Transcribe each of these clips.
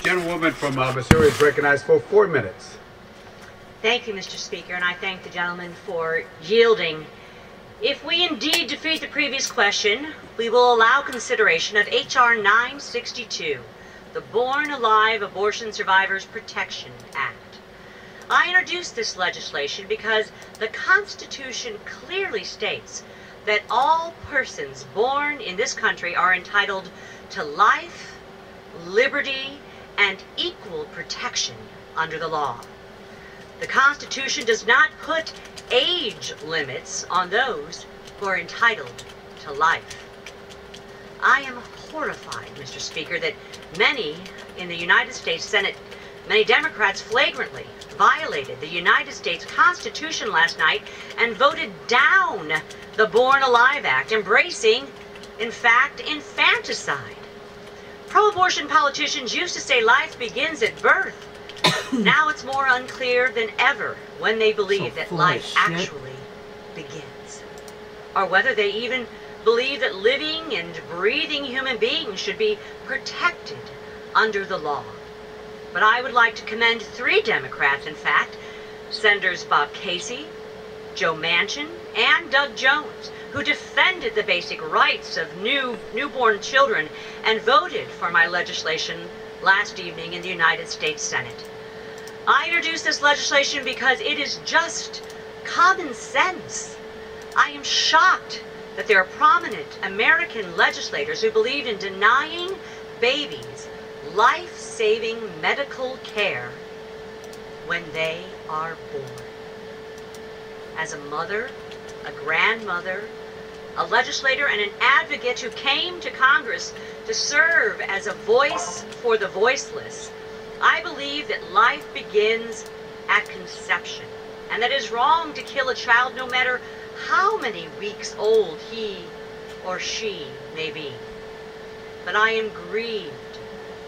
Gentlewoman from Missouri is recognized for 4 minutes. Thank you, Mr. Speaker, and I thank the gentleman for yielding. If we indeed defeat the previous question, we will allow consideration of H.R. 962, the Born Alive Abortion Survivors Protection Act. I introduced this legislation because the Constitution clearly states that all persons born in this country are entitled to life, liberty, and equal protection under the law. The Constitution does not put age limits on those who are entitled to life. I am horrified, Mr. Speaker, that many in the United States Senate, many Democrats flagrantly violated the United States Constitution last night and voted down the Born Alive Act, embracing, in fact, infanticide. Pro-abortion politicians used to say life begins at birth. Now it's more unclear than ever when they believe that life actually begins, or whether they even believe that living and breathing human beings should be protected under the law. But I would like to commend 3 Democrats, in fact, Senators Bob Casey, Joe Manchin, and Doug Jones, who defended the basic rights of newborn children and voted for my legislation last evening in the United States Senate. I introduced this legislation because it is just common sense. I am shocked that there are prominent American legislators who believe in denying babies life-saving medical care when they are born. As a mother, a grandmother, a legislator, and an advocate who came to Congress to serve as a voice for the voiceless, I believe that life begins at conception, and that it is wrong to kill a child no matter how many weeks old he or she may be. But I am grieved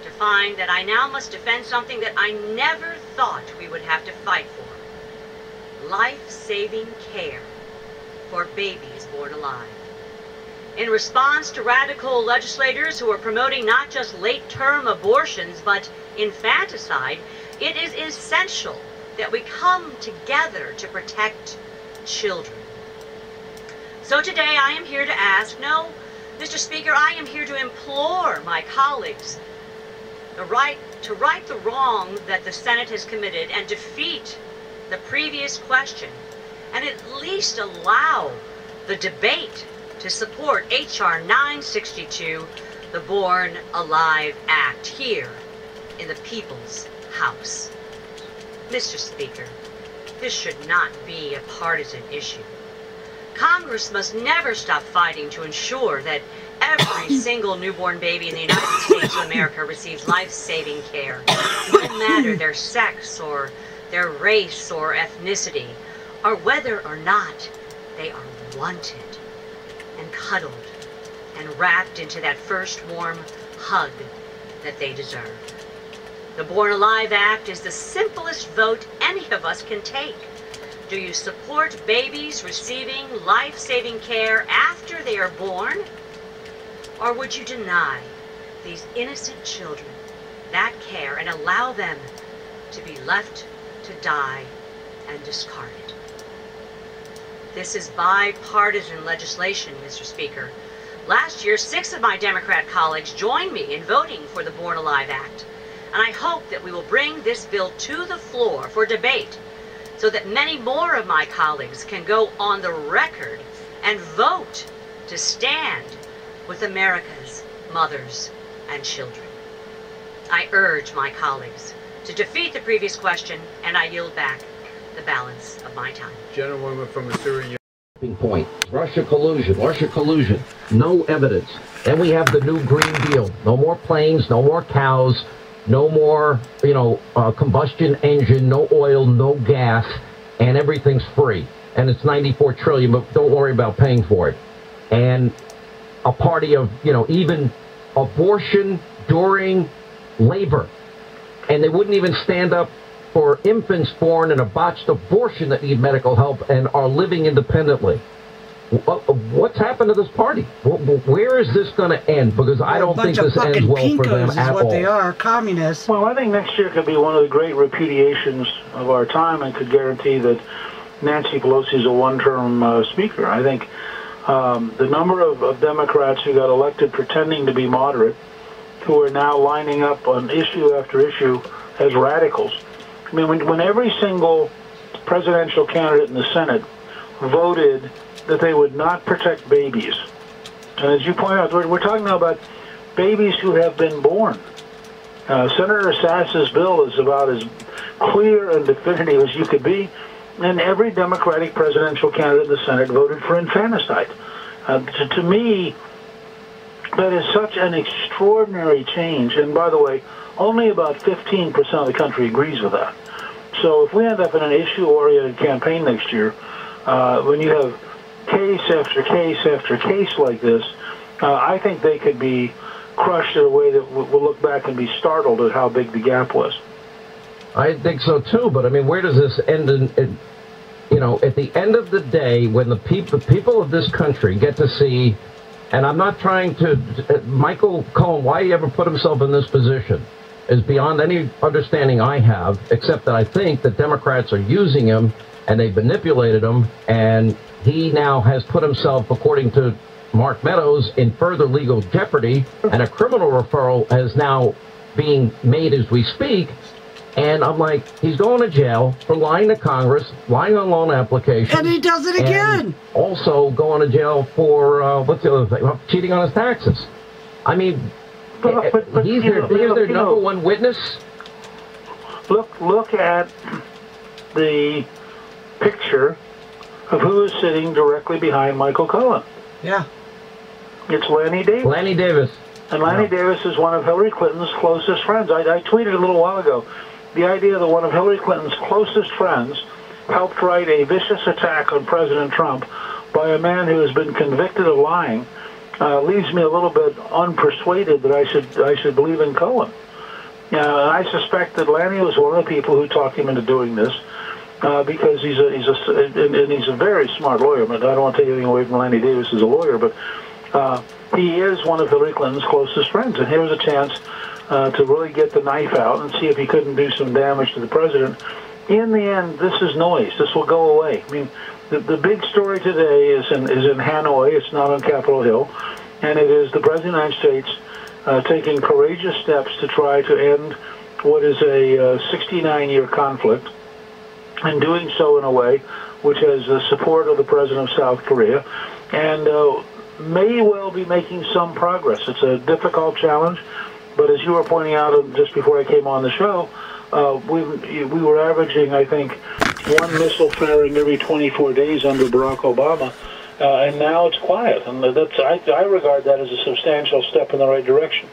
to find that I now must defend something that I never thought we would have to fight for: life-saving care for babies born alive. In response to radical legislators who are promoting not just late-term abortions, but infanticide, it is essential that we come together to protect children. So today I am here to ask, no, Mr. Speaker, I am here to implore my colleagues to right the wrong that the Senate has committed and defeat the previous question, and at least allow the debate to support H.R. 962, the Born Alive Act, here in the People's House. Mr. Speaker, this should not be a partisan issue. Congress must never stop fighting to ensure that every single newborn baby in the United States of America receives life-saving care, no matter their sex or their race or ethnicity, or whether or not they are wanted and cuddled and wrapped into that first warm hug that they deserve. The Born Alive Act is the simplest vote any of us can take. Do you support babies receiving life-saving care after they are born? Or would you deny these innocent children that care and allow them to be left to die and discarded? This is bipartisan legislation, Mr. Speaker. Last year, 6 of my Democrat colleagues joined me in voting for the Born Alive Act, and I hope that we will bring this bill to the floor for debate so that many more of my colleagues can go on the record and vote to stand with America's mothers and children. I urge my colleagues to defeat the previous question, and I yield back the balance of my time. Gentlewoman from Missouri. Point. Russia collusion, no evidence. Then we have the new Green Deal. No more planes, no more cows, no more, combustion engine, no oil, no gas, and everything's free. And it's $94 trillion, but don't worry about paying for it. And a party of, even abortion during labor. And they wouldn't even stand up for infants born in a botched abortion that need medical help and are living independently. what's happened to this party? Where is this going to end? Because I don't think this ends well for them at all. They are communists. Well, I think next year could be one of the great repudiations of our time and could guarantee that Nancy Pelosi is a one-term speaker. I think the number of Democrats who got elected pretending to be moderate, who are now lining up on issue after issue as radicals. I mean, when every single presidential candidate in the Senate voted that they would not protect babies, and as you point out, we're talking now about babies who have been born. Senator Sass's bill is about as clear and definitive as you could be, and every Democratic presidential candidate in the Senate voted for infanticide. To me, that is such an extraordinary change, and by the way, only about 15% of the country agrees with that. So if we end up in an issue-oriented campaign next year, when you have case after case after case like this, I think they could be crushed in a way that we'll look back and be startled at how big the gap was. I think so too, but I mean, where does this end? You know, at the end of the day, when the people of this country get to see, and I'm not trying to, Michael Cohen, why he ever put himself in this position is beyond any understanding I have, except that I think that Democrats are using him and they've manipulated him, and he now has put himself, according to Mark Meadows, in further legal jeopardy, and a criminal referral is now being made as we speak. And I'm like, he's going to jail for lying to Congress, lying on loan applications. And he does it again. Also going to jail for, what's the other thing? Cheating on his taxes. I mean, he's their number one witness. Look at the picture of who is sitting directly behind Michael Cohen. Yeah. It's Lanny Davis. Lanny Davis. And Lanny Davis is one of Hillary Clinton's closest friends. I tweeted a little while ago, the idea that one of Hillary Clinton's closest friends helped write a vicious attack on President Trump by a man who has been convicted of lying leaves me a little bit unpersuaded that I should believe in Cohen. I suspect that Lanny was one of the people who talked him into doing this because he's a very smart lawyer. I don't want to take anything away from Lanny Davis as a lawyer, but he is one of Hillary Clinton's closest friends, and here was a chance to really get the knife out and see if he couldn't do some damage to the president. In the end, this is noise. This will go away. I mean, the big story today is in Hanoi. It's not on Capitol Hill, and it is the President of the United States taking courageous steps to try to end what is a 69-year conflict, and doing so in a way which has the support of the President of South Korea, and may well be making some progress. It's a difficult challenge, but as you were pointing out just before I came on the show, we were averaging, I think, one missile firing every 24 days under Barack Obama, and now it's quiet. And I regard that as a substantial step in the right direction.